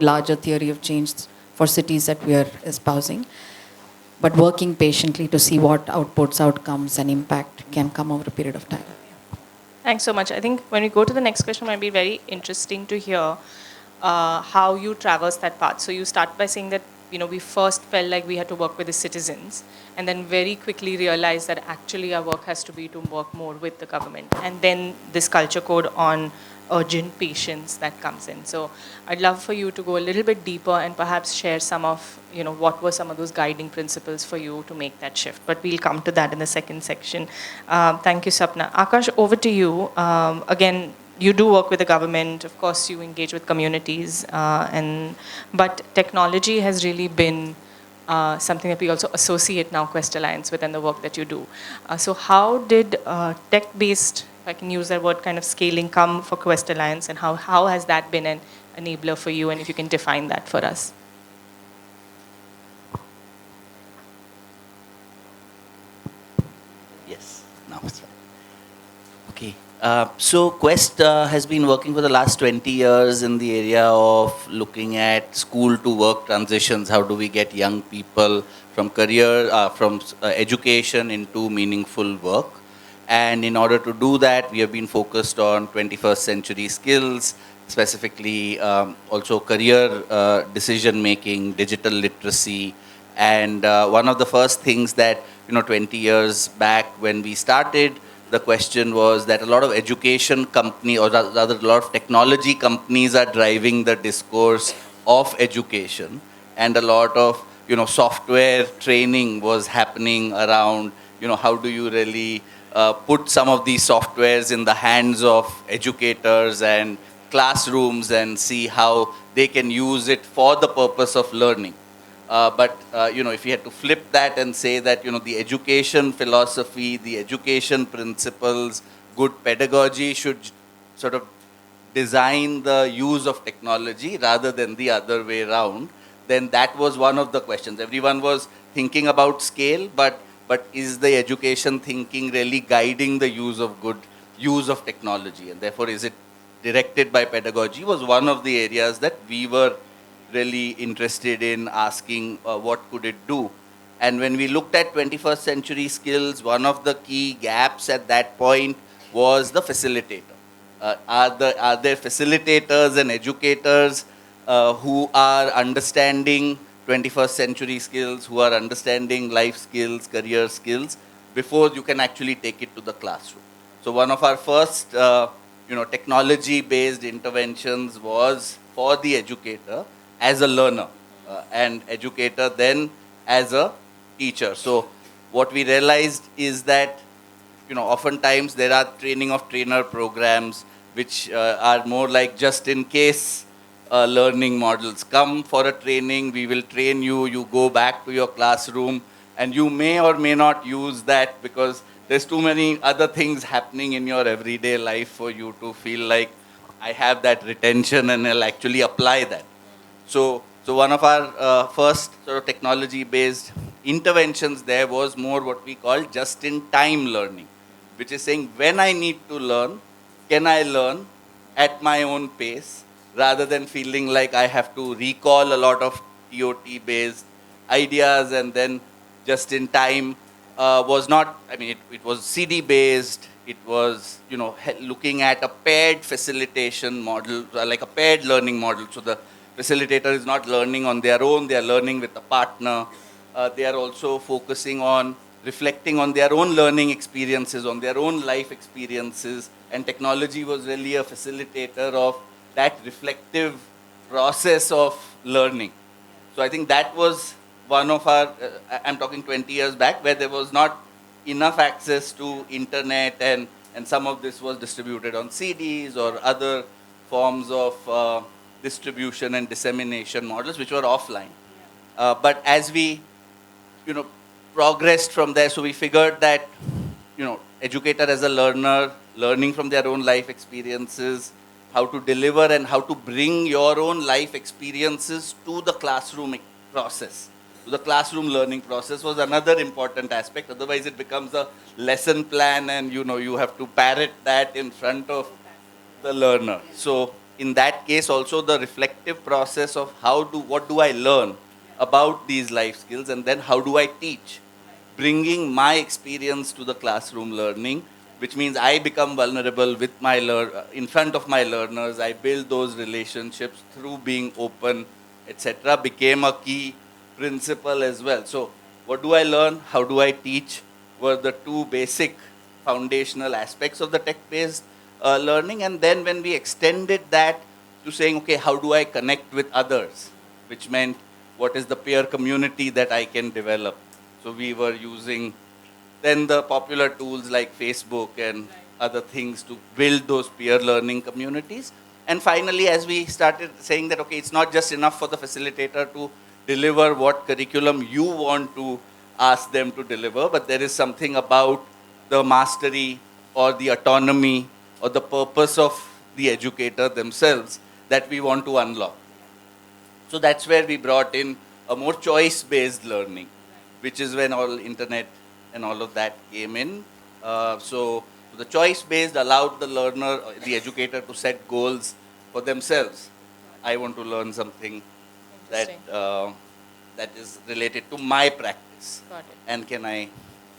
larger theory of change for cities that we are espousing, but working patiently to see what outputs, outcomes, and impact can come over a period of time. Thanks so much. I think when we go to the next question, it might be very interesting to hear how you traverse that path. So you start by saying that we first felt like we had to work with the citizens, and then very quickly realized that actually our work has to be to work more with the government, and then this culture code on urgent patience that comes in. So I'd love for you to go a little bit deeper and perhaps share some of what were some of those guiding principles for you to make that shift. But we'll come to that in the second section. Thank you, Sapna. Aakash, over to you. Again, you do work with the government, of course you engage with communities, but technology has really been something that we also associate now Quest Alliance with and the work that you do. So how did tech-based, if I can use that word, kind of scaling come for Quest Alliance, and how has that been an enabler for you, and if you can define that for us? Yes, now it's fine. Okay. So Quest has been working for the last 20 years in the area of looking at school to work transitions. How do we get young people from education into meaningful work? And in order to do that, we have been focused on 21st century skills, specifically also career decision making, digital literacy. And one of the first things that 20 years back when we started, the question was that a lot of education company, or rather a lot of technology companies are driving the discourse of education, and a lot of software training was happening around how do you really put some of these softwares in the hands of educators and classrooms and see how they can use it for the purpose of learning. But if you had to flip that and say that the education philosophy, the education principles, good pedagogy should sort of design the use of technology rather than the other way around, then that was one of the questions. Everyone was thinking about scale, but is the education thinking really guiding the use of technology, and therefore is it directed by pedagogy, was one of the areas that we were really interested in asking what could it do. And when we looked at 21st century skills, one of the key gaps at that point was the facilitator. Are there facilitators and educators who are understanding 21st century skills, who are understanding life skills, career skills, before you can actually take it to the classroom? So one of our first technology-based interventions was for the educator as a learner, and educator then as a teacher. So what we realized is that oftentimes there are training of trainer programs which are more like just in case learning models. Come for a training, we will train you, you go back to your classroom, and you may or may not use that because there's too many other things happening in your everyday life for you to feel like I have that retention and I'll actually apply that. So one of our first sort of technology-based interventions there was more what we call just-in-time learning, which is saying when I need to learn, can I learn at my own pace, rather than feeling like I have to recall a lot of TOT-based ideas, and then just-in-time was not, it was CD-based, it was, looking at a paired facilitation model, like a paired learning model. So the facilitator is not learning on their own, they are learning with a partner. They are also focusing on reflecting on their own learning experiences, on their own life experiences, and technology was really a facilitator of that reflective process of learning. So I think that was one of our, I'm talking 20 years back, where there was not enough access to internet, and some of this was distributed on CDs or other forms of distribution and dissemination models which were offline. But as we progressed from there, so we figured that educator as a learner, learning from their own life experiences, how to deliver and how to bring your own life experiences to the classroom process, to the classroom learning process, was another important aspect. Otherwise it becomes a lesson plan and you have to parrot that in front of the learner. So in that case also the reflective process of what do I learn about these life skills, and then how do I teach, bringing my experience to the classroom learning, which means I become vulnerable with my in front of my learners. I build those relationships through being open, etc. Became a key principle as well. So, what do I learn? How do I teach? Were the two basic foundational aspects of the tech-based learning. And then when we extended that to saying, okay, how do I connect with others? Which meant, what is the peer community that I can develop? So we were using then the popular tools like Facebook and other things to build those peer learning communities. And finally, as we started saying that, okay, it's not just enough for the facilitator to deliver what curriculum you want to ask them to deliver, but there is something about the mastery or the autonomy or the purpose of the educator themselves that we want to unlock. So that's where we brought in a more choice-based learning, which is when all internet and all of that came in. So the choice-based allowed the learner, the educator, to set goals for themselves. I want to learn something that that is related to my practice. Got it. And can I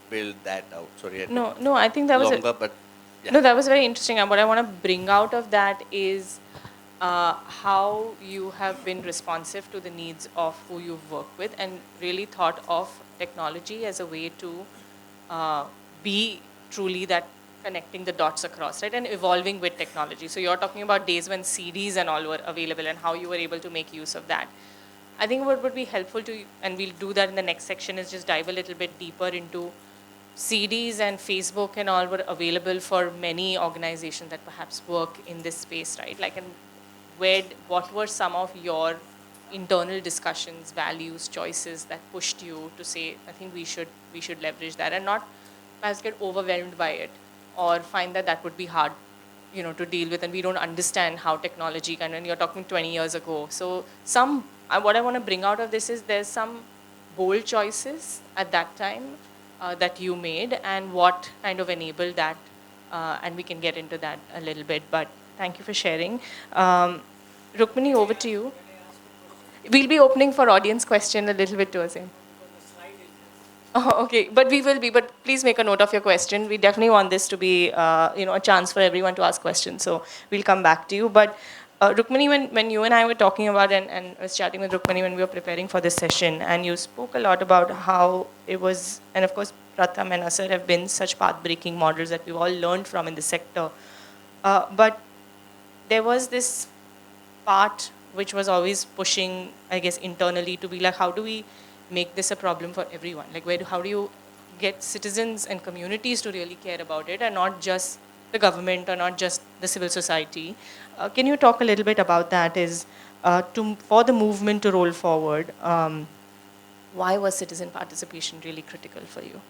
build that out? Sorry, No, I think that was longer, but yeah. No, that was very interesting. And what I want to bring out of that is how you have been responsive to the needs of who you work with and really thought of technology as a way to be truly that connecting the dots across, right, and evolving with technology. So you're talking about days when CDs and all were available and how you were able to make use of that. I think what would be helpful to you, and we'll do that in the next section, is just dive a little bit deeper into CDs and Facebook and all were available for many organizations that perhaps work in this space, right? Like, and what were some of your internal discussions, values, choices that pushed you to say, I think we should leverage that, and not perhaps get overwhelmed by it or find that would be hard, to deal with, and we don't understand how technology can, when you're talking 20 years ago. So what I want to bring out of this is there's some bold choices at that time that you made, and what kind of enabled that, and we can get into that a little bit, but thank you for sharing. Rukmini, over to you. We'll be opening for audience question a little bit towards him. Oh, okay, but please make a note of your question. We definitely want this to be, a chance for everyone to ask questions, so we'll come back to you. But Rukmini, when you and I were talking about, and I was chatting with Rukmini when we were preparing for this session, and you spoke a lot about how it was, and of course, Pratham and Asar have been such path-breaking models that we've all learned from in the sector. But there was this part which was always pushing, I guess, internally to be like, how do we make this a problem for everyone? Like, how do you get citizens and communities to really care about it, and not just the government or not just the civil society? Can you talk a little bit about that? For the movement to roll forward, why was citizen participation really critical for you?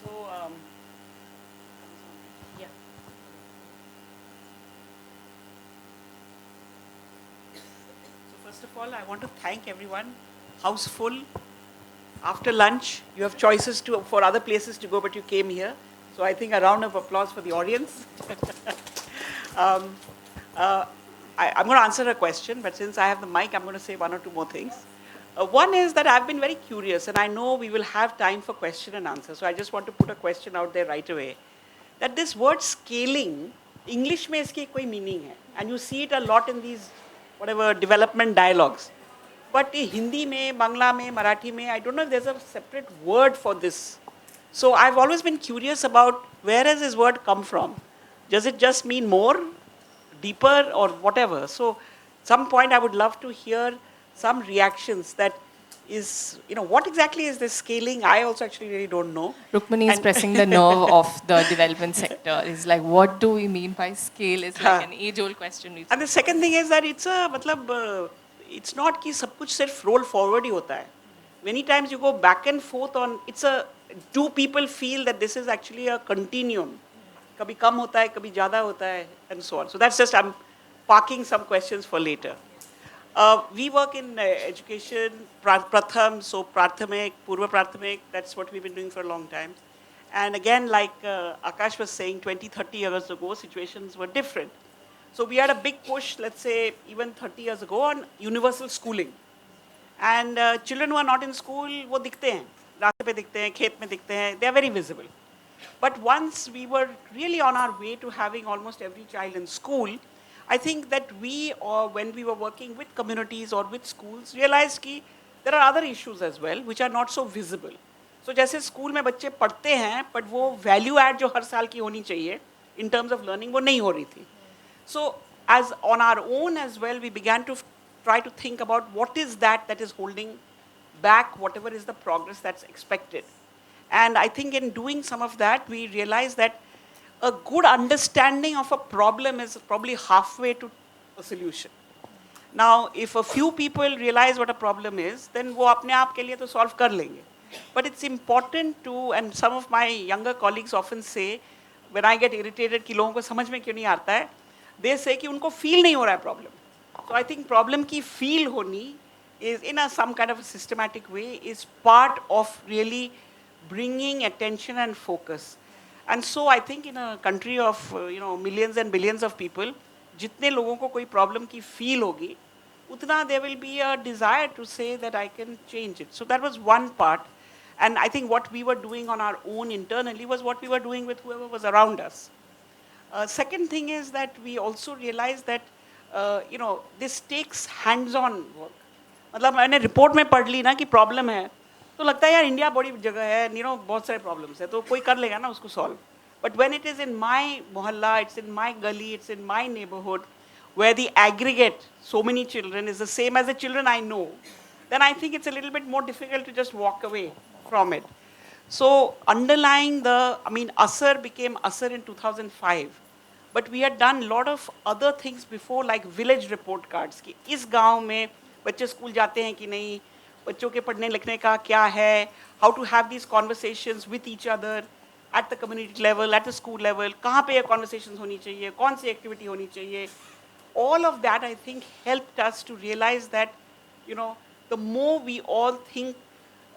So, Yeah. so first of all, I want to thank everyone. House full. After lunch, you have choices for other places to go, but you came here. So I think a round of applause for the audience. I'm going to answer a question, but since I have the mic, I'm going to say one or two more things. One is that I've been very curious, and I know we will have time for question and answer. So I just want to put a question out there right away. That this word scaling, English में इसकी कोई meaning है, and you see it a lot in these whatever development dialogues. But in Hindi में, Bangla में, Marathi में, I don't know if there's a separate word for this. So I've always been curious about where has this word come from? Does it just mean more, deeper, or whatever? So some point I would love to hear some reactions that is, what exactly is this scaling? I also actually really don't know. Rukmini is pressing the nerve of the development sector. It's like, what do we mean by scale? It's like an age-old question. And the second thing is that it's it's not कि सब कुछ सिर्फ roll forward ही होता है. Many times you go back and forth on, do people feel that this is actually a continuum? कभी कम होता है, कभी ज़्यादा होता है, and so on. So that's just, I'm parking some questions for later. We work in education, Pratham, so Prathamik, Purva Prathamik, that's what we've been doing for a long time. And again, like Aakash was saying, 20, 30 years ago, situations were different. So we had a big push, let's say, even 30 years ago on universal schooling. And children who are not in school, वो दिखते हैं, रास्ते पे दिखते हैं, खेत में दिखते हैं, they are very visible. But once we were really on our way to having almost every child in school, I think that we, or when we were working with communities or with schools, realized that there are other issues as well which are not so visible. So जैसे school में बच्चे पढ़ते हैं, but वो value add जो हर साल की होनी चाहिए in terms of learning वो नहीं हो रही थी. So as on our own as well, we began to try to think about what is that is holding back whatever is the progress that's expected. And I think in doing some of that, we realized that a good understanding of a problem is probably halfway to a solution. Now, if a few people realize what a problem is, then वो अपने आप के लिए तो solve कर लेंगे. But it's important to, and some of my younger colleagues often say, when I get irritated कि लोगों को समझ में क्यों नहीं आता है, they say कि उनको feel नहीं हो रहा है problem. So I think problem की feel होनी is in some kind of a systematic way is part of really bringing attention and focus. And so I think in a country of millions and billions of people, जितने लोगों को कोई problem की feel होगी, उतना there will be a desire to say that I can change it. So that was one part. And I think what we were doing on our own internally was what we were doing with whoever was around us. Second thing is that we also realized that this takes hands-on work. मतलब मैंने report में पढ़ ली ना कि problem है, तो लगता है यार इंडिया बड़ी जगह है, बहुत सारे प्रॉब्लम्स है, तो कोई कर लेगा ना उसको solve. But when it is in my mohalla, it's in my gully, it's in my neighborhood, where the aggregate, so many children, is the same as the children I know, then I think it's a little bit more difficult to just walk away from it. So underlying Asar became Asar in 2005. But we had done a lot of other things before, like village report cards. कि इस गांव में बच्चे school जाते हैं कि नहीं, बच्चों के पढ़ने लिखने का क्या है, how to have these conversations with each other at the community level, at the school level, कहाँ पे ये conversations होनी चाहिए, कौन सी activity होनी चाहिए. All of that, I think, helped us to realize that, the more we all think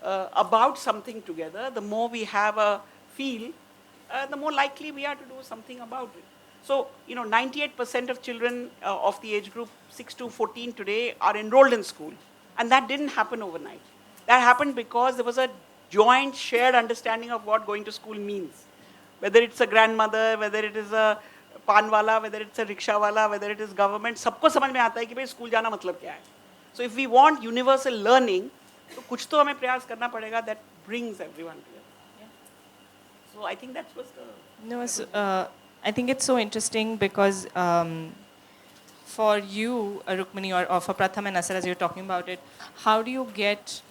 about something together, the more we have a feel, the more likely we are to do something about it. So, 98% of children of the age group 6 to 14 today are enrolled in school. And that didn't happen overnight. That happened because there was a joint, shared understanding of what going to school means. Whether it's a grandmother, whether it is a panwala, whether it's a rickshawala, whether it is government, सबको समझ में आता है कि भाई school जाना मतलब क्या है. So if we want universal learning, तो कुछ तो हमें प्रयास करना पड़ेगा that brings everyone together. Yeah. So I think that was the... I think it's so interesting because for you, Rukmini, or for Pratham and Asar, as you're talking about it, how do you get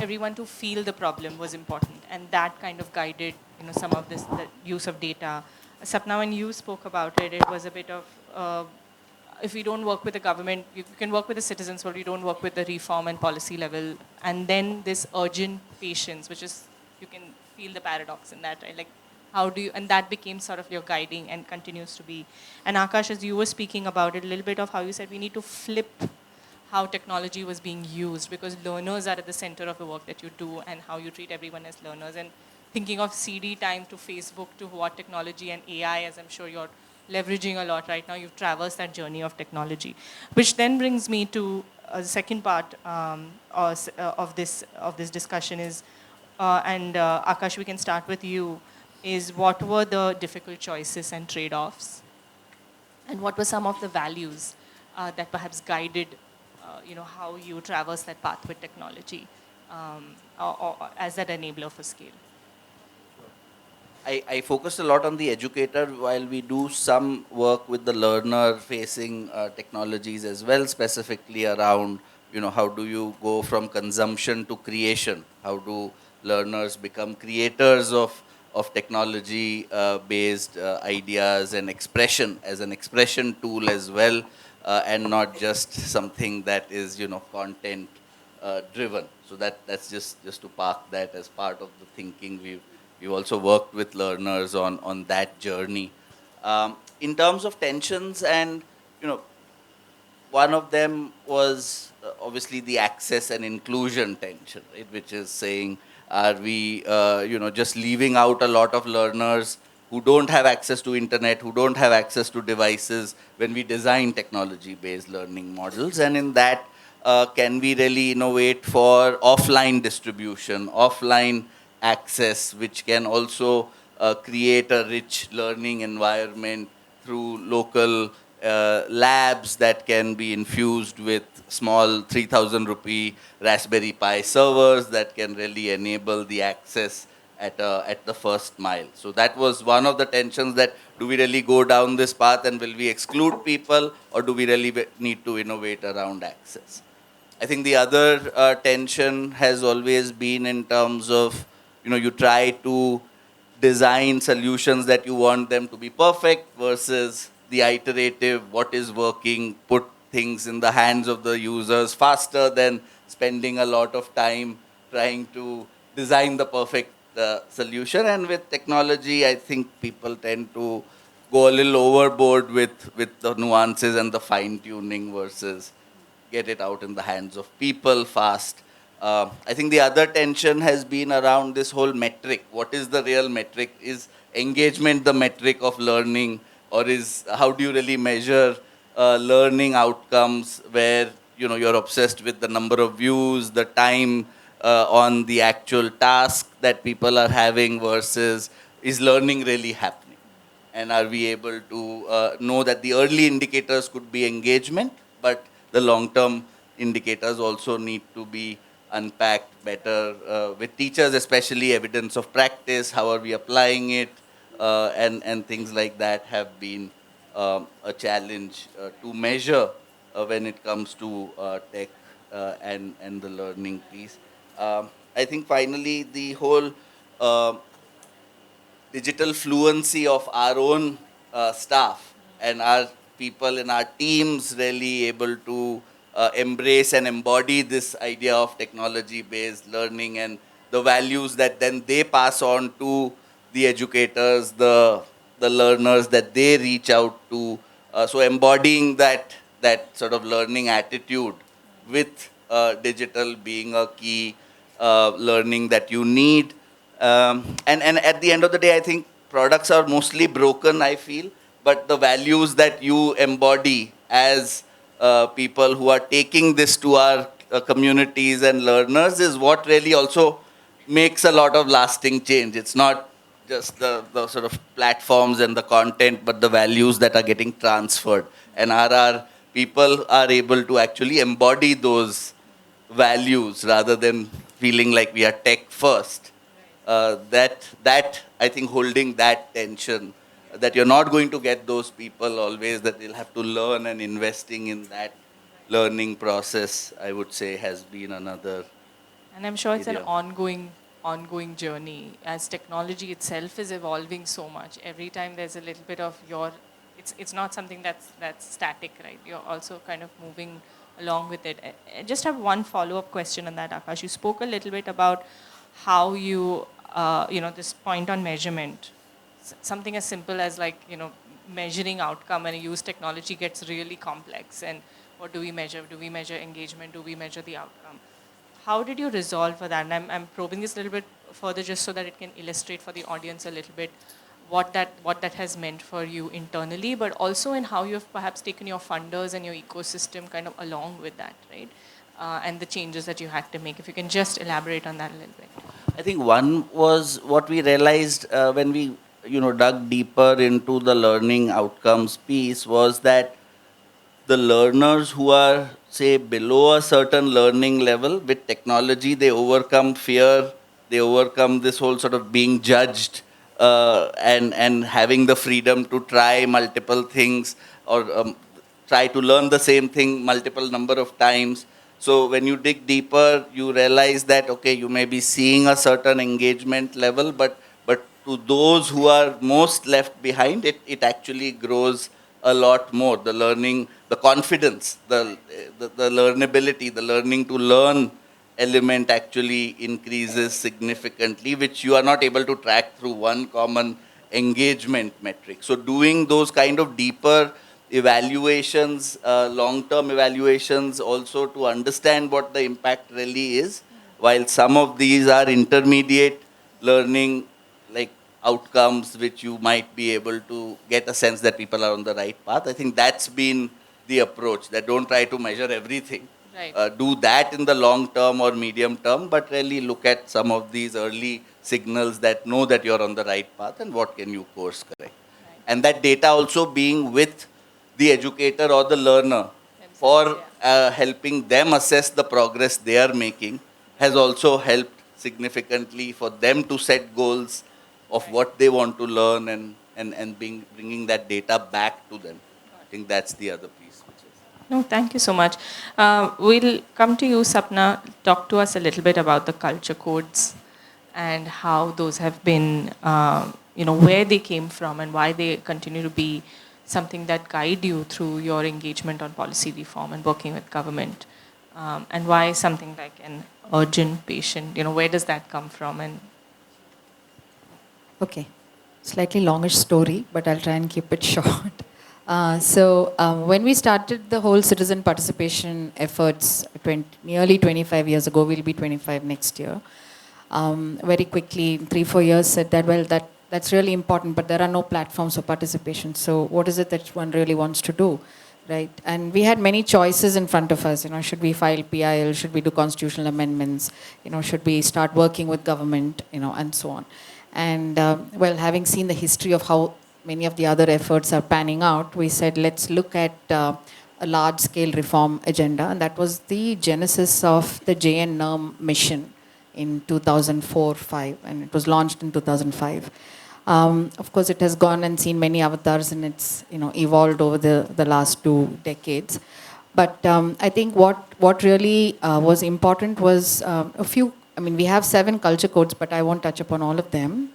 everyone to feel the problem was important, and that kind of guided some of this, the use of data. Sapna, when you spoke about it, it was a bit of if we don't work with the government, you can work with the citizens, but we don't work with the reform and policy level, and then this urgent patience, which is, you can feel the paradox in that, right? Like, how do you, and that became sort of your guiding and continues to be. And Aakash, as you were speaking about it, a little bit of how you said we need to flip how technology was being used, because learners are at the center of the work that you do and how you treat everyone as learners. And thinking of CD time to Facebook to what technology and AI, as I'm sure you're leveraging a lot right now, you've traversed that journey of technology. Which then brings me to the second part of this discussion is, Aakash, we can start with you, is what were the difficult choices and trade-offs? And what were some of the values that perhaps guided how you traverse that path with technology or as that enabler for scale? I focused a lot on the educator while we do some work with the learner-facing technologies as well, specifically around, how do you go from consumption to creation? How do learners become creators of technology-based ideas and expression as an expression tool as well, and not just something that is, content driven. So that's just to park that as part of the thinking. We've also worked with learners on that journey. In terms of tensions, and one of them was obviously the access and inclusion tension, right? Which is saying, are we just leaving out a lot of learners who don't have access to internet, who don't have access to devices when we design technology-based learning models. And in that, can we really innovate for offline distribution, offline access, which can also create a rich learning environment through local labs that can be infused with small 3,000 rupee Raspberry Pi servers that can really enable the access at the first mile. So that was one of the tensions, that do we really go down this path and will we exclude people, or do we really need to innovate around access? I think the other tension has always been in terms of, you try to design solutions that you want them to be perfect versus the iterative, what is working, put things in the hands of the users faster than spending a lot of time trying to design the perfect solution. And with technology, I think people tend to go a little overboard with the nuances and the fine tuning versus get it out in the hands of people fast. I think the other tension has been around this whole metric. What is the real metric? Is engagement the metric of learning, or is how do you really measure learning outcomes where you're obsessed with the number of views, the time on the actual task that people are having versus is learning really happening? And are we able to know that the early indicators could be engagement, but the long-term indicators also need to be unpacked better with teachers, especially evidence of practice, how are we applying it, and things like that have been a challenge to measure when it comes to tech and the learning piece. I think finally the whole digital fluency of our own staff and our people in our teams really able to embrace and embody this idea of technology-based learning and the values that then they pass on to the educators, the learners that they reach out to. So embodying that sort of learning attitude with digital being a key learning that you need. And at the end of the day, I think products are mostly broken, I feel, but the values that you embody as people who are taking this to our communities and learners is what really also makes a lot of lasting change. It's not just the sort of platforms and the content, but the values that are getting transferred. And our people are able to actually embody those values rather than feeling like we are tech first. That I think holding that tension, that you're not going to get those people always, that they'll have to learn, and investing in that learning process, I would say, has been another And I'm sure it's an area. ongoing journey, as technology itself is evolving so much. Every time there's a little bit of it's not something that's static, right? You're also kind of moving along with it. I just have one follow-up question on that, Aakash. You spoke a little bit about how you, this point on measurement. Something as simple as like, measuring outcome and use technology gets really complex. And what do we measure? Do we measure engagement? Do we measure the outcome? How did you resolve for that? And I'm probing this a little bit further just so that it can illustrate for the audience a little bit what that has meant for you internally, but also in how you have perhaps taken your funders and your ecosystem kind of along with that, right? And the changes that you had to make. If you can just elaborate on that a little bit. I think one was what we realized when we, dug deeper into the learning outcomes piece, was that the learners who are, say, below a certain learning level with technology, they overcome fear, they overcome this whole sort of being judged, and having the freedom to try multiple things, or try to learn the same thing multiple number of times. So when you dig deeper, you realize that, okay, you may be seeing a certain engagement level, but to those who are most left behind, it actually grows a lot more. The learning, the confidence, the learnability, the learning to learn element actually increases significantly, which you are not able to track through one common engagement metric. So doing those kind of deeper evaluations, long-term evaluations, also to understand what the impact really is, while some of these are intermediate learning, like outcomes which you might be able to get a sense that people are on the right path. I think that's been the approach, that don't try to measure everything. Right. Do that in the long term or medium term, but really look at some of these early signals that know that you're on the right path and what can you course correct. Right. And that data also being with the educator or the learner for Themselves, yeah. helping them assess the progress they are making has also helped significantly for them to set goals of Right. what they want to learn and bringing that data back to them. I think that's the other piece. Which is No, thank you so much. We'll come to you, Sapna. Talk to us a little bit about the culture codes and how those have been, where they came from and why they continue to be something that guide you through your engagement on policy reform and working with government. And why something like an urgent patient, where does that come from? And Okay, slightly longish story, but I'll try and keep it short. So when we started the whole citizen participation efforts nearly 25 years ago, we'll be 25 next year, very quickly, in 3-4 years, said that, well, that's really important, but there are no platforms for participation. So what is it that one really wants to do, right? And we had many choices in front of us. Should we file PIL? Should we do constitutional amendments? Should we start working with government? And so on. And well, having seen the history of how many of the other efforts are panning out, we said, let's look at a large-scale reform agenda. And that was the genesis of the JN mission in 2004-5, and it was launched in 2005. Of course, it has gone and seen many avatars, and it's evolved over the last 2 decades. But I think what really was important was a few. I mean, we have 7 culture codes, but I won't touch upon all of them.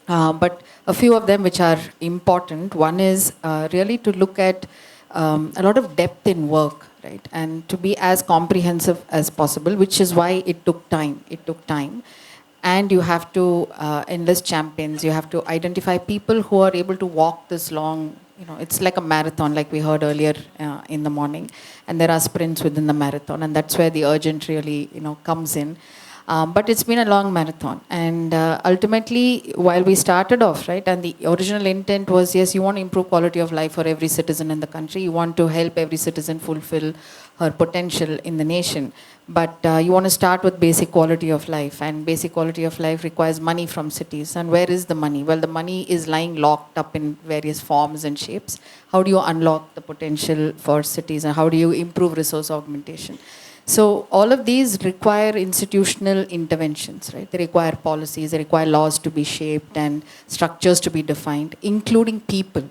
But a few of them which are important. One is really to look at a lot of depth in work, right? And to be as comprehensive as possible, which is why it took time. It took time. And you have to enlist champions. You have to identify people who are able to walk this long. It's like a marathon, like we heard earlier in the morning. And there are sprints within the marathon. And that's where the urgent really, comes in. But it's been a long marathon. And ultimately, while we started off, right, and the original intent was, yes, you want to improve quality of life for every citizen in the country. You want to help every citizen fulfill her potential in the nation. But you want to start with basic quality of life. And basic quality of life requires money from cities. And where is the money? Well, the money is lying locked up in various forms and shapes. How do you unlock the potential for cities? And how do you improve resource augmentation? So all of these require institutional interventions, right? They require policies, they require laws to be shaped and structures to be defined, including people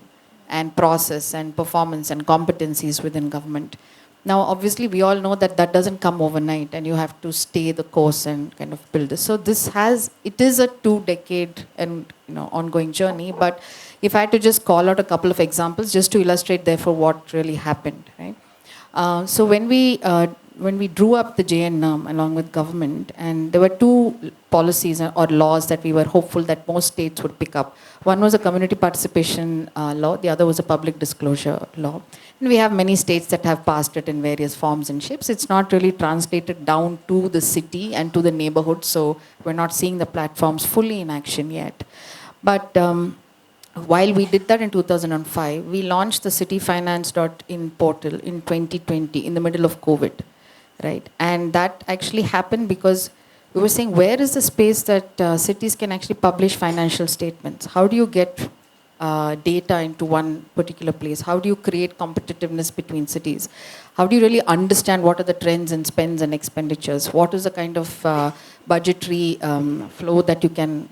and process and performance and competencies within government. Now, obviously, we all know that that doesn't come overnight, and you have to stay the course and kind of build this. So it is a 2-decade and ongoing journey. But if I had to just call out a couple of examples, just to illustrate, therefore, what really happened, right? So when we drew up the JN along with government, and there were 2 policies or laws that we were hopeful that most states would pick up. One was a community participation law, the other was a public disclosure law. And we have many states that have passed it in various forms and shapes. It's not really translated down to the city and to the neighborhood, so we're not seeing the platforms fully in action yet. But while we did that in 2005, we launched the cityfinance.in portal in 2020 in the middle of COVID. Right, and that actually happened because we were saying, where is the space that cities can actually publish financial statements? How do you get data into one particular place? How do you create competitiveness between cities? How do you really understand what are the trends in spends and expenditures? What is the kind of budgetary flow that you can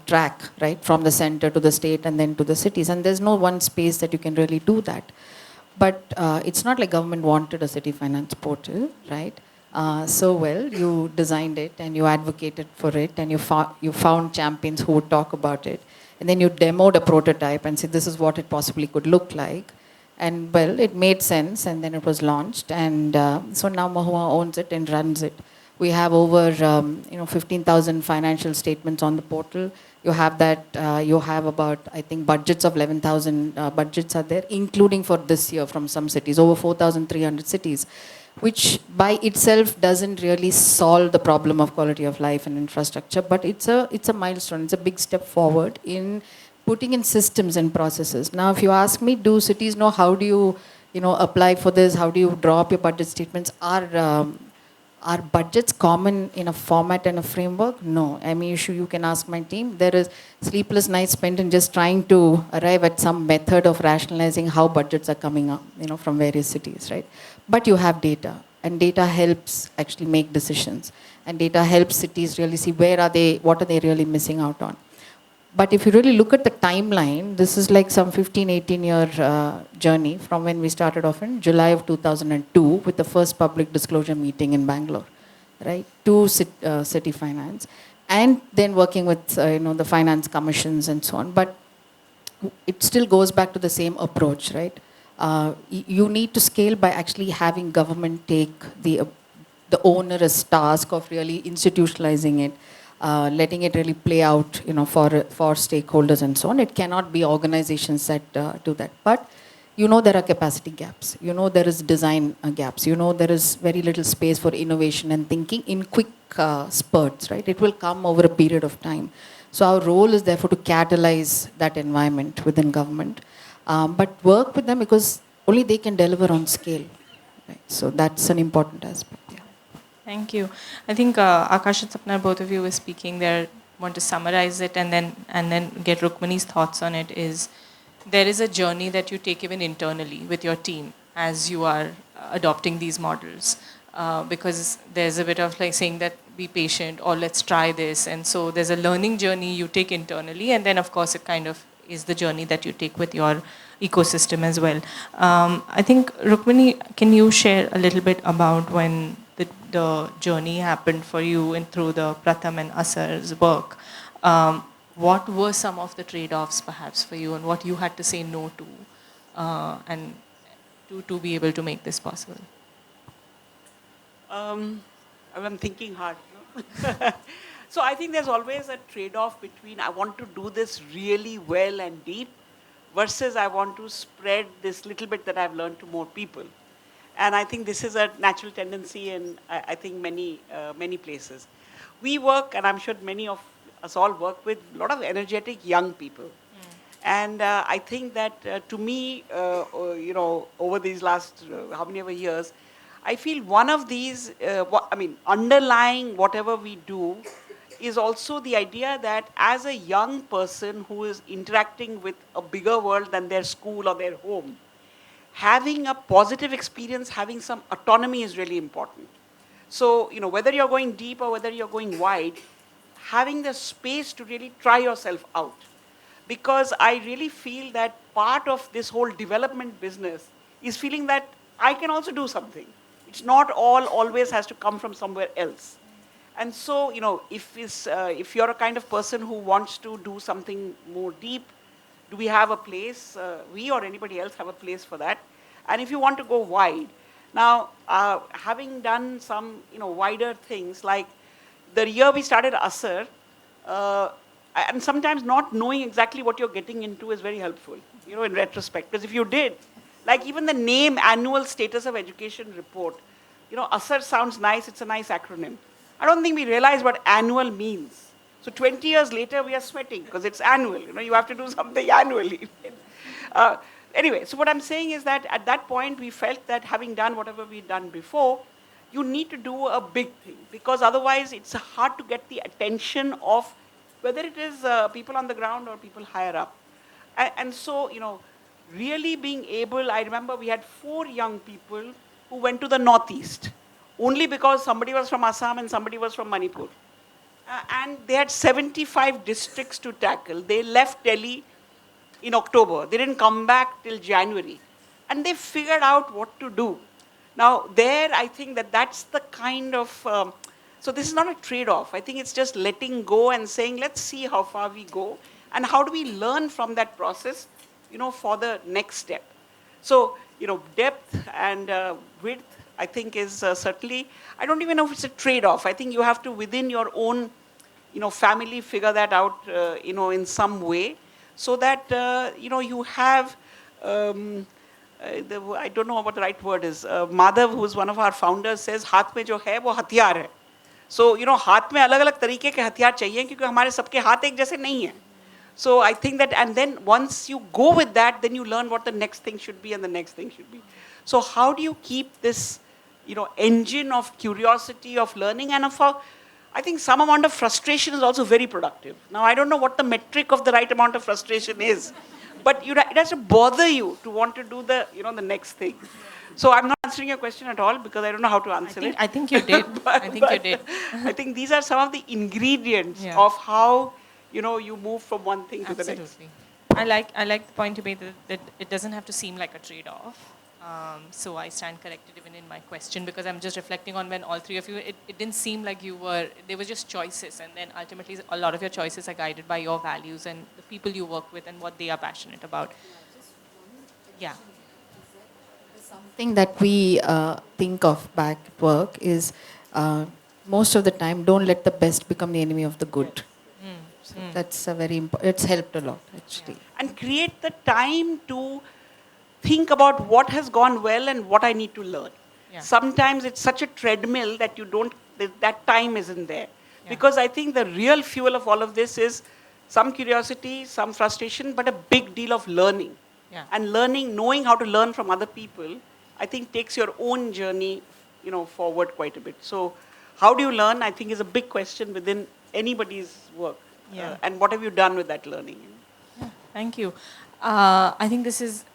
track, right, from the center to the state and then to the cities? And there's no one space that you can really do that. But it's not like government wanted a city finance portal, right? Well, you designed it and you advocated for it, and you found champions who would talk about it. And then you demoed a prototype and said, this is what it possibly could look like. And well, it made sense, and then it was launched. And so now Mahua owns it and runs it. We have over 15,000 financial statements on the portal. You have that, you have about, I think, budgets of 11,000 budgets are there, including for this year from some cities, over 4,300 cities. which by itself doesn't really solve the problem of quality of life and infrastructure, but it's a milestone, it's a big step forward in putting in systems and processes. Now, if you ask me, do cities know how do you know, apply for this? How do you draw up your budget statements? Are budgets common in a format and a framework? No. I mean, you can ask my team. There is sleepless nights spent in just trying to arrive at some method of rationalizing how budgets are coming up, you know, from various cities, right? But you have data, and data helps actually make decisions, and data helps cities really see where are they, what are they really missing out on. But if you really look at the timeline, this is like some 15, 18-year journey from when we started off in July of 2002 with the first public disclosure meeting in Bangalore, right, to city finance, and then working with you know, the finance commissions and so on. But it still goes back to the same approach, right? You need to scale by actually having government take the onerous task of really institutionalizing it, letting it really play out, you know, for stakeholders and so on. It cannot be organizations that do that. But you know, there are capacity gaps. You know, there is design gaps. You know, there is very little space for innovation and thinking in quick spurts, right? It will come over a period of time. So our role is therefore to catalyze that environment within government, but work with them because only they can deliver on scale. Right? So that's an important aspect. Yeah. Thank you. I think Aakash and Sapna, both of you were speaking there. Want to summarize it and then get Rukmini's thoughts on it. Is there is a journey that you take even internally with your team as you are adopting these models, because there's a bit of like saying that be patient or let's try this, and so there's a learning journey you take internally, and then of course it kind of is the journey that you take with your ecosystem as well. I think Rukmini, can you share a little bit about when the journey happened for you and through the Pratham and Asar's work? What were some of the trade-offs perhaps for you, and what you had to say no to, and to be able to make this possible? I'm thinking hard. So I think there's always a trade-off between I want to do this really well and deep versus I want to spread this little bit that I've learned to more people. And I think this is a natural tendency in, I think, many places. We work, and I'm sure many of us all work with a lot of energetic young people. And I think that to me, you know, over these last how many ever years, I feel one of these, underlying whatever we do is also the idea that as a young person who is interacting with a bigger world than their school or their home, having a positive experience, having some autonomy is really important. So, you know, whether you're going deep or whether you're going wide, having the space to really try yourself out. Because I really feel that part of this whole development business is feeling that I can also do something. It's not all always has to come from somewhere else. And so, you know, if you're a kind of person who wants to do something more deep, do we have a place? We or anybody else have a place for that. And if you want to go wide, now, having done some, you know, wider things, like the year we started Asar, and sometimes not knowing exactly what you're getting into is very helpful, you know, in retrospect. Because if you did, like even the name Annual Status of Education Report, you know, Asar sounds nice, it's a nice acronym. I don't think we realize what annual means. So 20 years later, we are sweating because it's annual. You know, you have to do something annually. Anyway, so what I'm saying is that at that point, we felt that having done whatever we'd done before, you need to do a big thing, because otherwise it's hard to get the attention of whether it is people on the ground or people higher up. And so, you know, really being able, I remember we had 4 young people who went to the Northeast, only because somebody was from Assam and somebody was from Manipur. And they had 75 districts to tackle. They left Delhi in October. They didn't come back till January. And they figured out what to do. Now, there, I think that that's the kind of, so this is not a trade-off. I think it's just letting go and saying, let's see how far we go, and how do we learn from that process, you know, for the next step. So, you know, depth and width, I think is certainly, I don't even know if it's a trade-off. I think you have to, within your own, you know, family, figure that out, you know, in some way, so that, you know, you have I don't know what the right word is. Madhav, who's one of our founders, says, "हाथ में जो है वो हथियार है." So, हाथ में अलग-अलग तरीके के हथियार चाहिए क्योंकि हमारे सबके हाथ एक जैसे नहीं हैं. So I think that, and then once you go with that, then you learn what the next thing should be and the next thing should be. So how do you keep this, engine of curiosity, of learning, and I think some amount of frustration is also very productive. Now I don't know what the metric of the right amount of frustration is, but it has to bother you to want to do the, the next thing. So I'm not answering your question at all because I don't know how to answer it. I think you did. I think you did. I think these are some of the ingredients Yeah. of how, you move from one thing to the next. Absolutely. I like the point you made that it doesn't have to seem like a trade-off. So I stand corrected even in my question because I'm just reflecting on when all three of you, it didn't seem like they were just choices, and then ultimately a lot of your choices are guided by your values and the people you work with and what they are passionate about. Yeah. Something that we think of back at work is most of the time, don't let the best become the enemy of the good. So that's a very important, it's helped a lot actually. And create the time to think about what has gone well and what I need to learn. Yeah. Sometimes it's such a treadmill that that time isn't there. Yeah. Because I think the real fuel of all of this is some curiosity, some frustration, but a big deal of learning. Yeah. And learning, knowing how to learn from other people, I think takes your own journey, forward quite a bit. So how do you learn, I think, is a big question within anybody's work. Yeah. And what have you done with that learning? Yeah, thank you. I think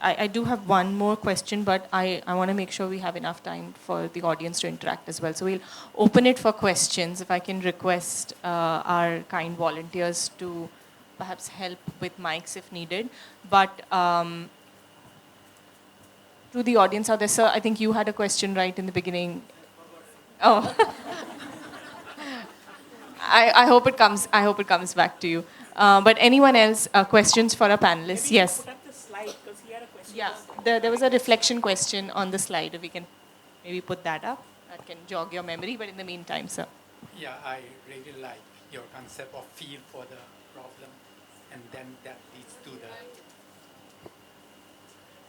I do have one more question, but I want to make sure we have enough time for the audience to interact as well. So we'll open it for questions. If I can request our kind volunteers to perhaps help with mics if needed. But to the audience out there, sir, I think you had a question right in the beginning. Oh. I hope it comes back to you. But anyone else, questions for our panelists? Yes. Put up the slide because he had a question. Yeah, there was a reflection question on the slide. If we can maybe put that up, that can jog your memory. But in the meantime, sir. Yeah, I really like your concept of feel for the problem, and then that leads to the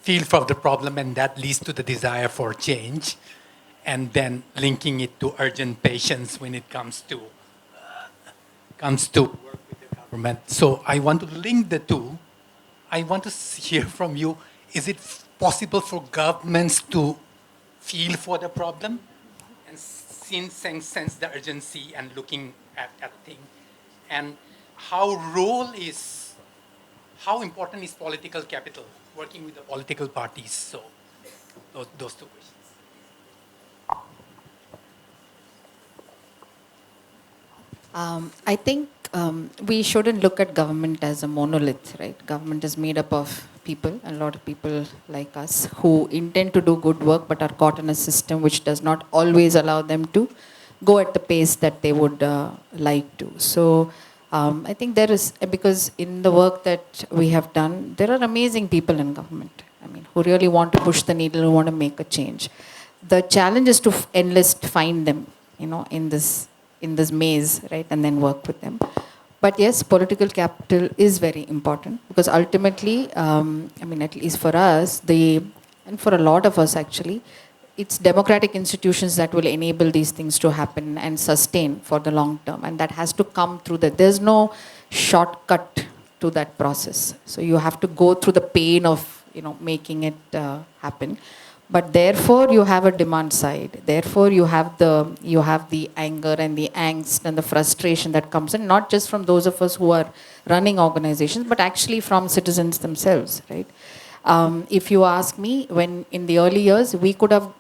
feel for the problem, and that leads to the desire for change, and then linking it to urgent patience when it comes to work with the government. So I want to link the two. I want to hear from you, is it possible for governments to feel for the problem and sense the urgency and looking at things? And how important is political capital, working with the political parties? So those two questions. I think we shouldn't look at government as a monolith, right? Government is made up of people, a lot of people like us who intend to do good work but are caught in a system which does not always allow them to go at the pace that they would like to. So I think there is, because in the work that we have done, there are amazing people in government, I mean, who really want to push the needle, who want to make a change. The challenge is to find them, in this maze, right, and then work with them. But yes, political capital is very important because ultimately, I mean, at least for us, and for a lot of us actually, it's democratic institutions that will enable these things to happen and sustain for the long term. And that has to come through there's no shortcut to that process. So you have to go through the pain of, making it happen. But therefore you have a demand side. Therefore you have the anger and the angst and the frustration that comes in, not just from those of us who are running organizations, but actually from citizens themselves, right? If you ask me, when in the early years, we could have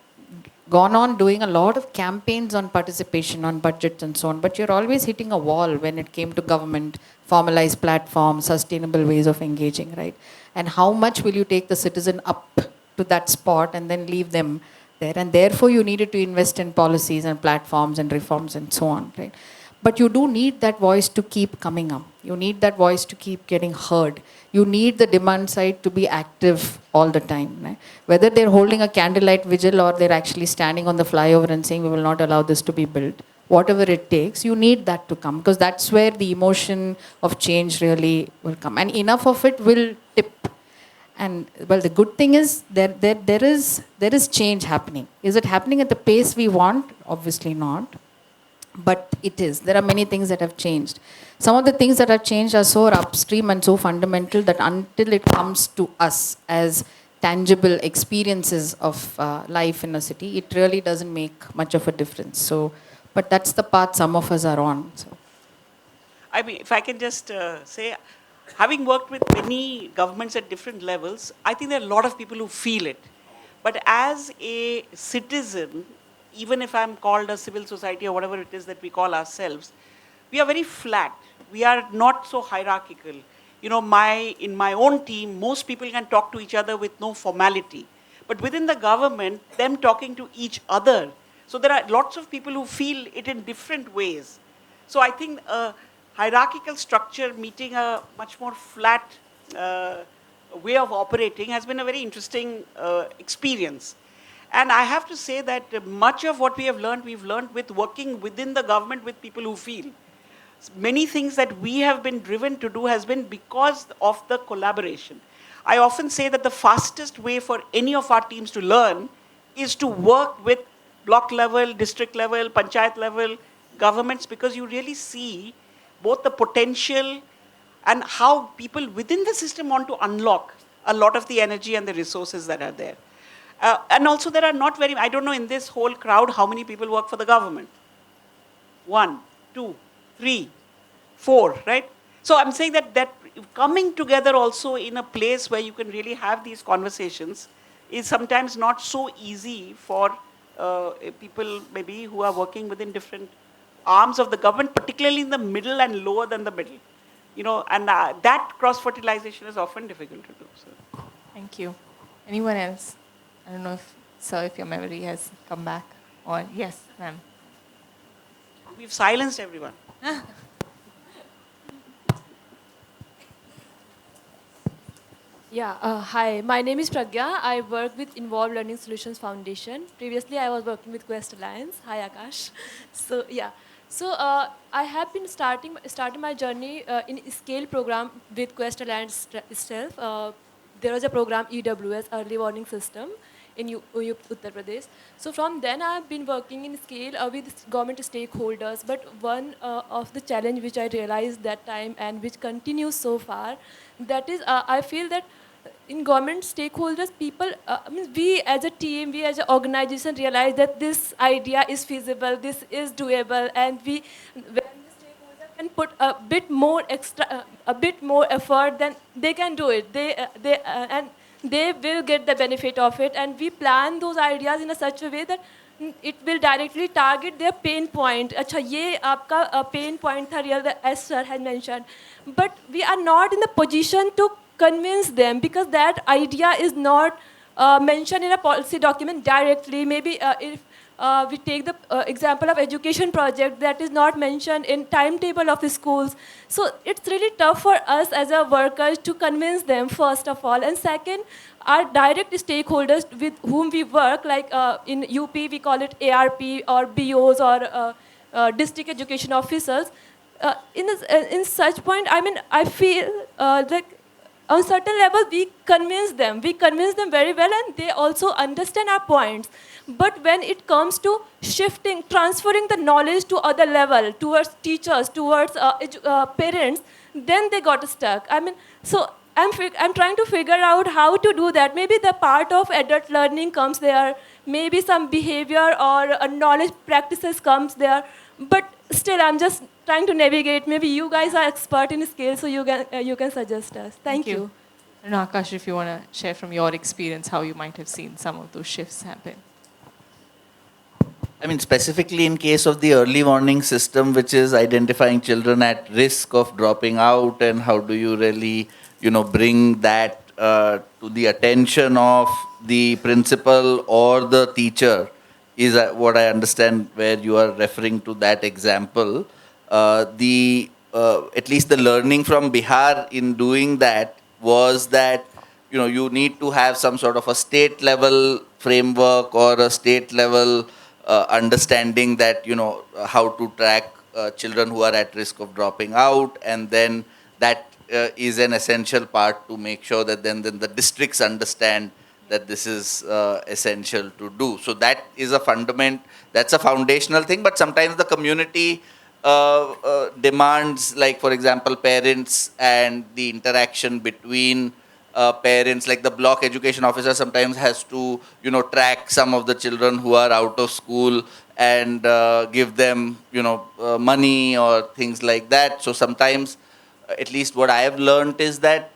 gone on doing a lot of campaigns on participation, on budgets and so on, but you're always hitting a wall when it came to government, formalized platforms, sustainable ways of engaging, right? And how much will you take the citizen up to that spot and then leave them there? And therefore you needed to invest in policies and platforms and reforms and so on, right? But you do need that voice to keep coming up. You need that voice to keep getting heard. You need the demand side to be active all the time, right? Whether they're holding a candlelight vigil or they're actually standing on the flyover and saying we will not allow this to be built, whatever it takes, you need that to come, because that's where the emotion of change really will come. And enough of it will tip. And well, the good thing is there is change happening. Is it happening at the pace we want? Obviously not. But it is. There are many things that have changed. Some of the things that have changed are so upstream and so fundamental that until it comes to us as tangible experiences of life in a city, it really doesn't make much of a difference. So, but that's the path some of us are on. So. I mean, if I can just say, having worked with many governments at different levels, I think there are a lot of people who feel it. But as a citizen, even if I'm called a civil society or whatever it is that we call ourselves, we are very flat. We are not so hierarchical. You know, in my own team, most people can talk to each other with no formality. But within the government, them talking to each other. So there are lots of people who feel it in different ways. So I think a hierarchical structure meeting a much more flat way of operating has been a very interesting experience. And I have to say that much of what we have learned, we've learned with working within the government with people who feel. Many things that we have been driven to do has been because of the collaboration. I often say that the fastest way for any of our teams to learn is to work with block level, district level, panchayat level governments, because you really see both the potential and how people within the system want to unlock a lot of the energy and the resources that are there. And also there are not very, I don't know in this whole crowd how many people work for the government. 1, 2, 3, 4, right? So I'm saying that coming together also in a place where you can really have these conversations is sometimes not so easy for people maybe who are working within different arms of the government, particularly in the middle and lower than the middle. You know, and that cross-fertilization is often difficult to do. So. Thank you. Anyone else? I don't know if, sir, if your memory has come back. Or, yes, ma'am. We've silenced everyone. Yeah, hi, my name is Pragya. I work with Involved Learning Solutions Foundation. Previously, I was working with Quest Alliance. Hi, Aakash. So, yeah. So, I have been starting my journey in scale program with Quest Alliance itself. There was a program, EWS, Early Warning System, in Uttar Pradesh. So from then I've been working in scale with government stakeholders. But one of the challenge which I realized that time and which continues so far, that is I feel that in government stakeholders, people, I mean, we as a team, we as an organization realize that this idea is feasible, this is doable, and when the stakeholder can put a bit more a bit more effort, then they can do it. And they will get the benefit of it. And we plan those ideas in a such a way that it will directly target their pain point. Acha, ye aapka pain point tha real, as sir had mentioned. But we are not in the position to convince them because that idea is not mentioned in a policy document directly. Maybe if we take the example of education project that is not mentioned in timetable of the schools. So it's really tough for us as a workers to convince them, first of all. And second, our direct stakeholders with whom we work, like in UP we call it ARP or BOs or district education officers. In such point, I mean, I feel like on certain level, we convince them very well, and they also understand our points. But when it comes to shifting, transferring the knowledge to other level, towards teachers, towards parents, then they got stuck. I mean, so I'm trying to figure out how to do that. Maybe the part of adult learning comes there, maybe some behavior or knowledge practices comes there, but still I'm just trying to navigate. Maybe you guys are expert in scale, so you can suggest us. Thank you. And Aakash, if you want to share from your experience how you might have seen some of those shifts happen. I mean, specifically in case of the early warning system, which is identifying children at risk of dropping out, and how do you really, bring that to the attention of the principal or the teacher, is what I understand where you are referring to that example. At least the learning from Bihar in doing that was that, you need to have some sort of a state level framework or a state level understanding that, how to track children who are at risk of dropping out, and then that is an essential part to make sure that then the districts understand that this is essential to do. So that is a that's a foundational thing, but sometimes the community demands, like for example, parents and the interaction between parents, like the block education officer sometimes has to, track some of the children who are out of school and give them, money or things like that. So sometimes, at least what I have learned is that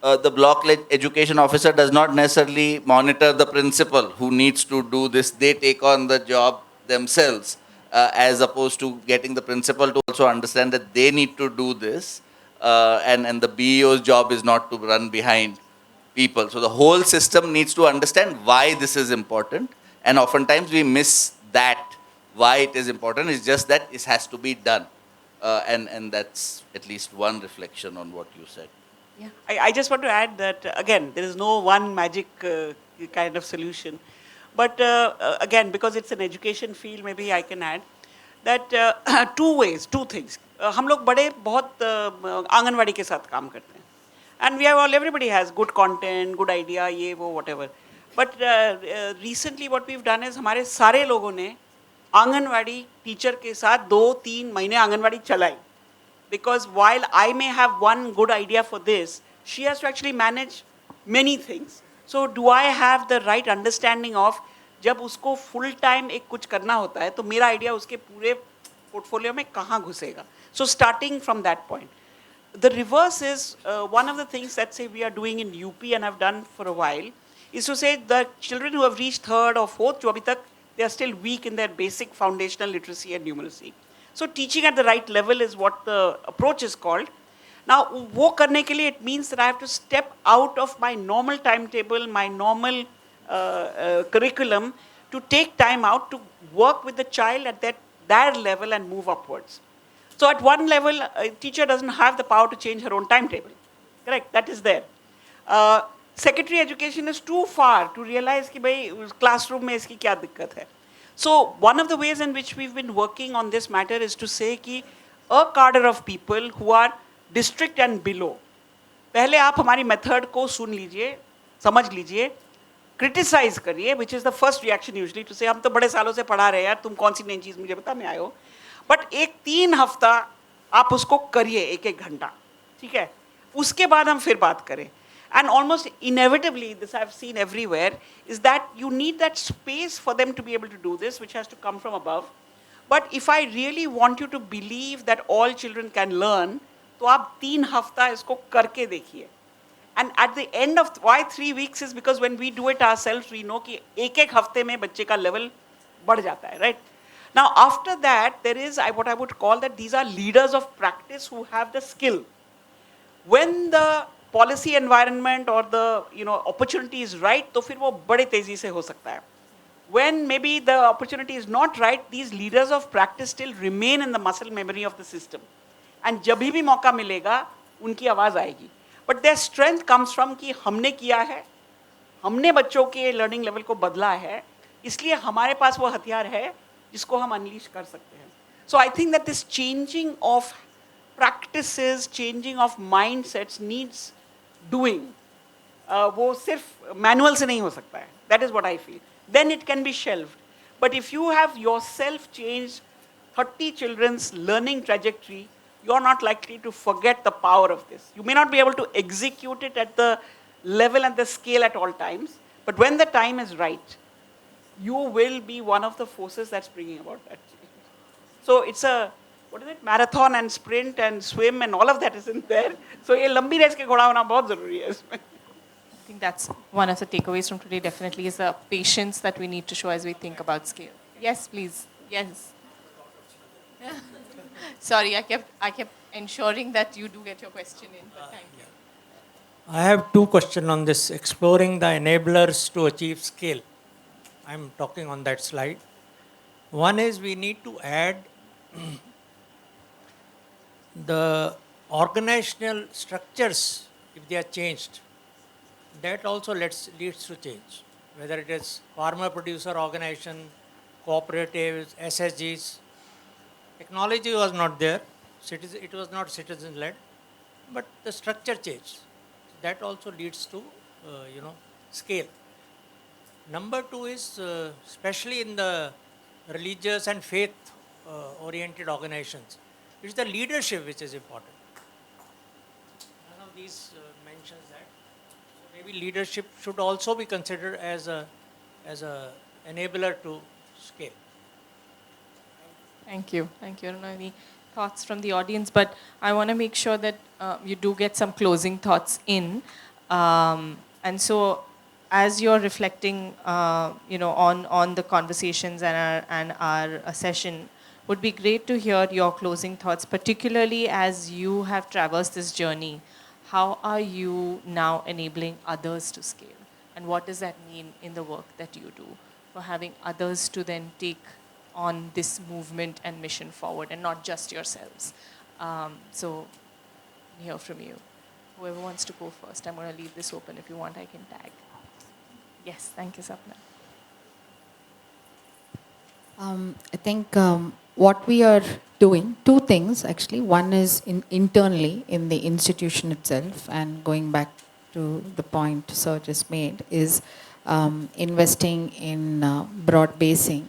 the education officer does not necessarily monitor the principal who needs to do this. They take on the job themselves, as opposed to getting the principal to also understand that they need to do this. And the BEO's job is not to run behind people. So the whole system needs to understand why this is important. And oftentimes we miss that, why it is important. It's just that it has to be done. And that's at least one reflection on what you said. Yeah. I just want to add that, again, there is no one magic kind of solution. But again, because it's an education field, maybe I can add that two things. हम लोग बड़े बहुत आंगनवाड़ी के साथ काम करते हैं. And we have everybody has good content, good idea, ये वो whatever. But recently what we've done is हमारे सारे लोगों ने आंगनवाड़ी टीचर के साथ 2-3 महीने आंगनवाड़ी चलाई. Because while I may have one good idea for this, she has to actually manage many things. So do I have the right understanding of जब उसको full time एक कुछ करना होता है तो मेरा आइडिया उसके पूरे पोर्टफोलियो में कहाँ घुसेगा. So starting from that point. The reverse is one of the things that say we are doing in UP and have done for a while is to say that children who have reached 3rd or 4th, जो अभी तक they are still weak in their basic foundational literacy and numeracy. So teaching at the right level is what the approach is called. Now, वो करने के लिए it means that I have to step out of my normal timetable, my normal curriculum, to take time out to work with the child at their level and move upwards. So at one level, a teacher doesn't have the power to change her own timetable. Correct? That is there. Secondary education is too far to realize कि भाई classroom में इसकी क्या दिक्कत है. So one of the ways in which we've been working on this matter is to say कि a cadre of people who are district and below, पहले आप हमारी method को सुन लीजिए, समझ लीजिए, criticize करिए, which is the first reaction usually to say हम तो बड़े सालों से पढ़ा रहे हैं यार, तुम कौन सी नई चीज़ मुझे बताने आए हो. But एक 3 हफ्ता आप उसको करिए 1-1 घंटा, ठीक है? उसके बाद हम फिर बात करें. And almost inevitably, this I've seen everywhere, is that you need that space for them to be able to do this, which has to come from above. But if I really want you to believe that all children can learn, तो आप 3 हफ्ता इसको करके देखिए. And at the end of, why 3 weeks is because when we do it ourselves, we know कि 1-1 हफ्ते में बच्चे का level बढ़ जाता है, right? Now after that, there is what I would call that these are leaders of practice who have the skill. When the policy environment or the opportunity is right, तो फिर वो बड़े तेजी से हो सकता है. When maybe the opportunity is not right, these leaders of practice still remain in the muscle memory of the system. And जब भी मौका मिलेगा, उनकी आवाज आएगी. But their strength comes from कि हमने किया है, हमने बच्चों के learning level को बदला है, इसलिए हमारे पास वो हथियार है जिसको हम unleash कर सकते हैं. So I think that this changing of practices, changing of mindsets needs doing. वो सिर्फ manual से नहीं हो सकता है. That is what I feel. Then it can be shelved. But if you have yourself changed 30 children's learning trajectory, you're not likely to forget the power of this. You may not be able to execute it at the level and the scale at all times, but when the time is right, you will be one of the forces that's bringing about that change. So it's a, what is it, marathon and sprint and swim and all of that is in there. So ये लंबी race के घोड़ा होना बहुत ज़रूरी है इसमें. I think that's one of the takeaways from today definitely is the patience that we need to show as we think about scale. Yes, please. Yes. Sorry, I kept ensuring that you do get your question in, but thank you. I have 2 questions on this, exploring the enablers to achieve scale. I'm talking on that slide. One is we need to add the organizational structures, if they are changed, that also leads to change. Whether it is farmer-producer organization, cooperatives, SSGs. Technology was not there. It was not citizen-led. but the structure changed. That also leads to, scale. Number two is, especially in the religious and faith oriented organizations, it's the leadership which is important. None of these mentions that. So maybe leadership should also be considered as a enabler to scale. Thank you. Thank you. I don't know any thoughts from the audience, but I want to make sure that you do get some closing thoughts in. And so, as you're reflecting, on the conversations and our session, would be great to hear your closing thoughts, particularly as you have traversed this journey. How are you now enabling others to scale? And what does that mean in the work that you do for having others to then take on this movement and mission forward, and not just yourselves? So, hear from you. Whoever wants to go first, I'm going to leave this open. If you want, I can tag. Yes, thank you, Sapna. I think what we are doing, two things actually. One is internally in the institution itself, and going back to the point Sir just made, is investing in broad basing,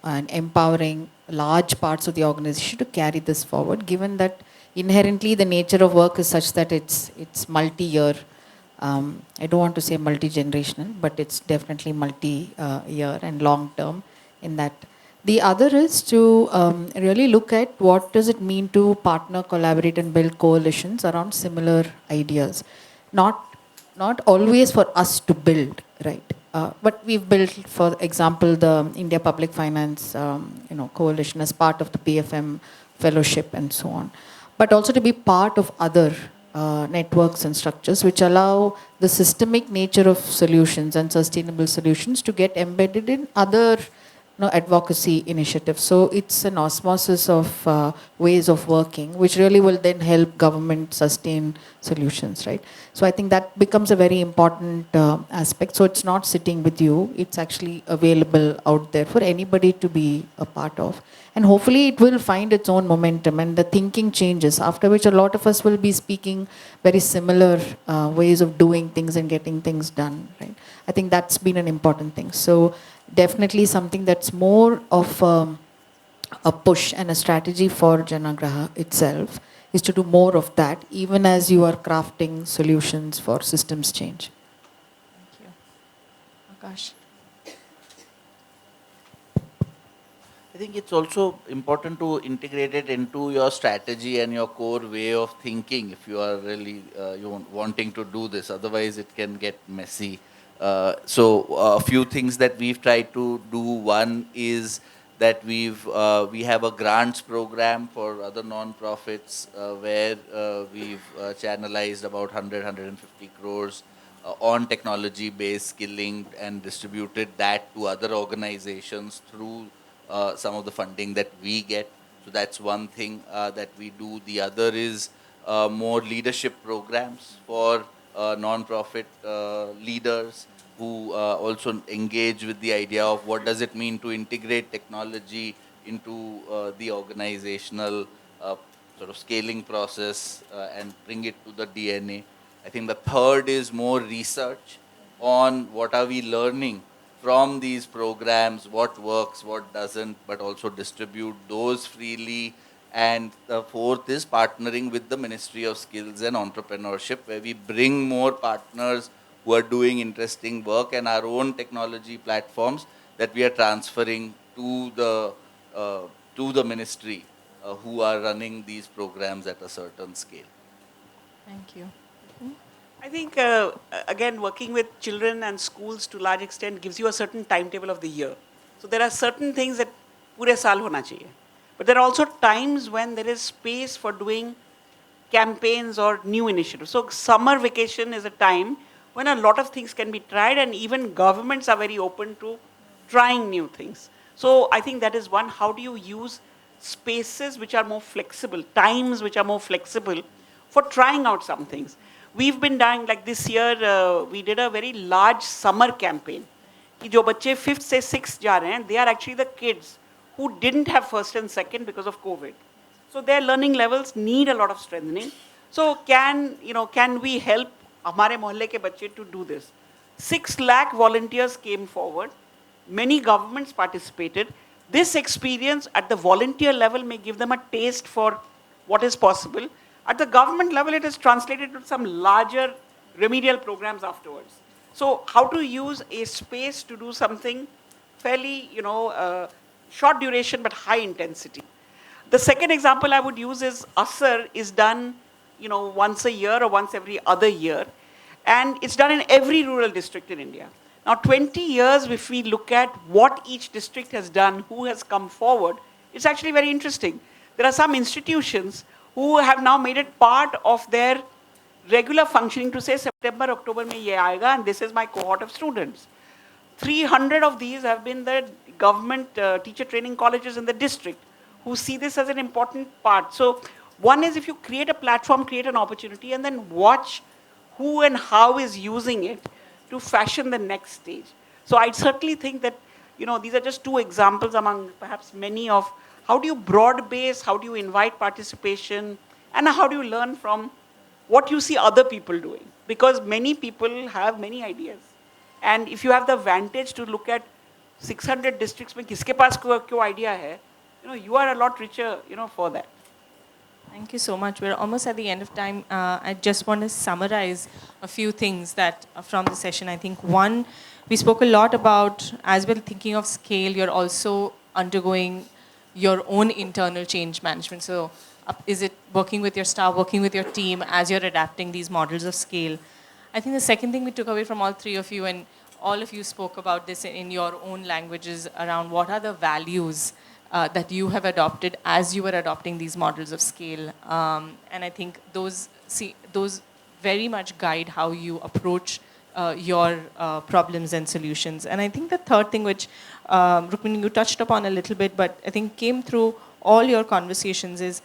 and empowering large parts of the organization to carry this forward, given that inherently the nature of work is such that it's multi-year. I don't want to say multi-generational, but it's definitely multi-year and long-term in that. The other is to really look at what does it mean to partner, collaborate, and build coalitions around similar ideas. Not always for us to build, right? But we've built, for example, the India Public Finance, coalition as part of the PFM fellowship and so on. But also to be part of other networks and structures which allow the systemic nature of solutions and sustainable solutions to get embedded in other advocacy initiatives. So it's an osmosis of ways of working, which really will then help government sustain solutions, right? So I think that becomes a very important aspect. So it's not sitting with you, it's actually available out there for anybody to be a part of. And hopefully it will find its own momentum and the thinking changes, after which a lot of us will be speaking very similar ways of doing things and getting things done, right? I think that's been an important thing. So definitely something that's more of a push and a strategy for Janaagraha itself is to do more of that, even as you are crafting solutions for systems change. Thank you. Aakash. I think it's also important to integrate it into your strategy and your core way of thinking if you are really wanting to do this. Otherwise, it can get messy. So a few things that we've tried to do. One is that we have a grants program for other non-profits where we've channelized about 150 crores on technology-based skilling and distributed that to other organizations through some of the funding that we get. So that's one thing that we do. The other is more leadership programs for non-profit leaders who also engage with the idea of what does it mean to integrate technology into the organizational sort of scaling process and bring it to the DNA. I think the third is more research on what are we learning from these programs, what works, what doesn't, but also distribute those freely. And the fourth is partnering with the Ministry of Skills and Entrepreneurship, where we bring more partners who are doing interesting work and our own technology platforms that we are transferring to the ministry who are running these programs at a certain scale. Thank you. I think, again, working with children and schools to a large extent gives you a certain timetable of the year. So there are certain things that pure saal hona chahiye. But there are also times when there is space for doing campaigns or new initiatives. So summer vacation is a time when a lot of things can be tried, and even governments are very open to trying new things. So I think that is one. How do you use spaces which are more flexible, times which are more flexible for trying out some things? We've been doing, like this year, we did a very large summer campaign. कि जो बच्चे 5th से 6th जा रहे हैं, they are actually the kids who didn't have 1st and 2nd because of COVID. So their learning levels need a lot of strengthening. So can we help हमारे मोहल्ले के बच्चे to do this? 6 lakh volunteers came forward. Many governments participated. This experience at the volunteer level may give them a taste for what is possible. At the government level, it is translated to some larger remedial programs afterwards. So how to use a space to do something fairly, short duration but high intensity. The second example I would use is Asar is done, once a year or once every other year. And it's done in every rural district in India. Now, 20 years, if we look at what each district has done, who has come forward, it's actually very interesting. There are some institutions who have now made it part of their regular functioning to say September, October mein ye aayega, and this is my cohort of students. 300 of these have been the government teacher training colleges in the district who see this as an important part. So one is if you create a platform, create an opportunity, and then watch who and how is using it to fashion the next stage. So I certainly think that, these are just two examples among perhaps many of how do you broad base, how do you invite participation, and how do you learn from what you see other people doing. Because many people have many ideas. And if you have the vantage to look at 600 districts में किसके पास क्यों idea है, you are a lot richer, for that. Thank you so much. We're almost at the end of time. I just want to summarize a few things that from the session. I think one, we spoke a lot about, as well thinking of scale, you're also undergoing your own internal change management. So is it working with your staff, working with your team as you're adapting these models of scale? I think the second thing we took away from all three of you, and all of you spoke about this in your own languages around what are the values that you have adopted as you were adopting these models of scale. And I think those very much guide how you approach your problems and solutions. And I think the third thing, which Rukmini, you touched upon a little bit, but I think came through all your conversations, is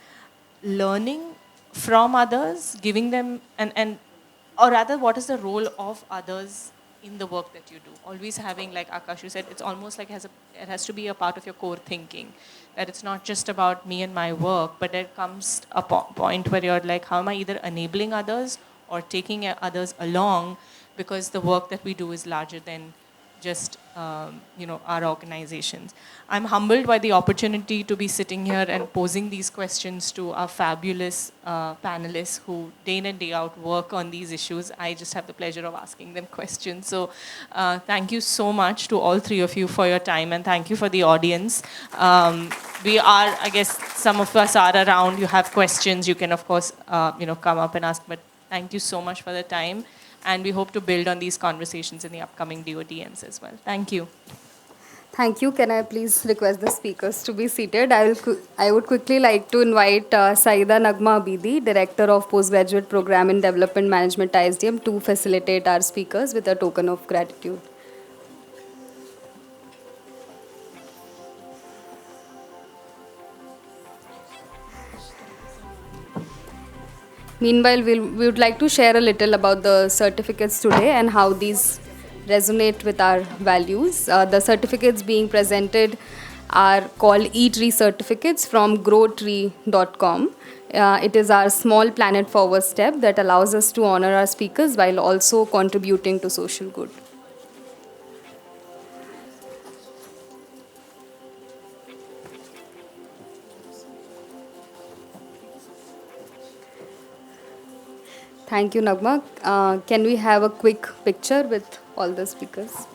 learning from others, giving them, or rather, what is the role of others in the work that you do? Always having, like Aakash, you said, it's almost like it has to be a part of your core thinking. That it's not just about me and my work, but there comes a point where you're like, how am I either enabling others or taking others along, because the work that we do is larger than just our organizations. I'm humbled by the opportunity to be sitting here and posing these questions to our fabulous panelists who day in and day out work on these issues. I just have the pleasure of asking them questions. So thank you so much to all three of you for your time, and thank you for the audience. We are, I guess, some of us are around. You have questions, you can of course come up and ask, but thank you so much for the time. And we hope to build on these conversations in the upcoming DODMs as well. Thank you. Thank you. Can I please request the speakers to be seated? I would quickly like to invite Saida Nagma Abidi, Director of Postgraduate Program in Development Management ISDM, to facilitate our speakers with a token of gratitude. Meanwhile, we would like to share a little about the certificates today and how these resonate with our values. The certificates being presented are called E-Tree certificates from growtree.com. It is our small planet forward step that allows us to honor our speakers while also contributing to social good. Thank you, Nagma. Can we have a quick picture with all the speakers?